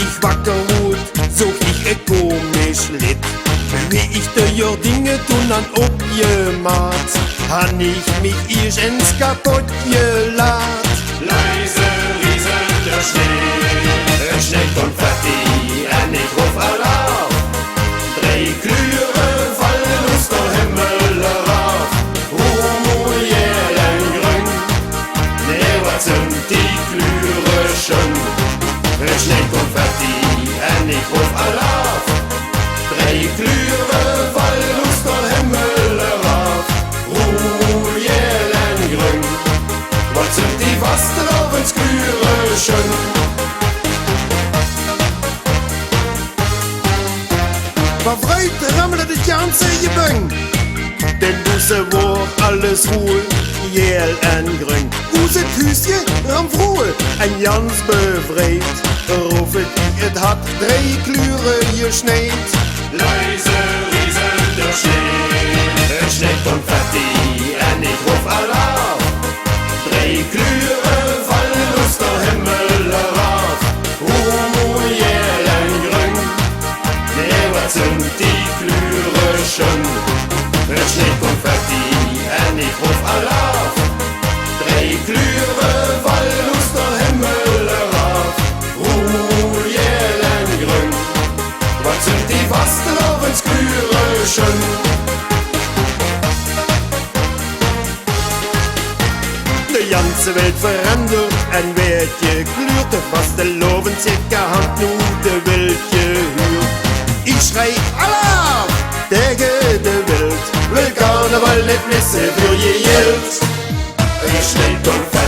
ich wakker word, zoog ik komiesj lied. Wie ich de jordienge toen aan opjemaat, han ich mich ieësj eens kapot jelaat. Leise rieselt der Schnee, Snjeit Konfettie en ik ruf alaaf. 3 klure vallen aus der himmel eraaf. Jeal en jrung, nee wat zunt die klure sjun. Snjeit Konfettie en ik ruf alaaf. 3 klure vallen aus der himmel eraaf. Jeal en jrung, wat zunt die vasteloavendsklure sjun. Van vreugde rammelde het ganse gebung. Den Busse wordt alles roe, jeal en jrung. Oes het huisje ram vroe en jans bevreed. Roef het had 3 klure gesneden. Leise rieselt der Schnee, Snjeit Konfettie en ik ruf alaaf. 3 klure vallen aus der himmel eraaf. Jeal en jrung, nee wat zunt die klure sjun. Snjeit Konfettie en ik ruf alaaf. 3 klure vallen aus der himmel eraaf. Jeal en jrung, wat zunt die vasteloavendsklure sjun. De ganze Welt verandert en werd gekleurd. De vasteloavendsklure hand nu de weltje huurt. Ich schrei alaaf tegen de wild. Wil karneval net missen voor je jilt. Snjeit Konfettie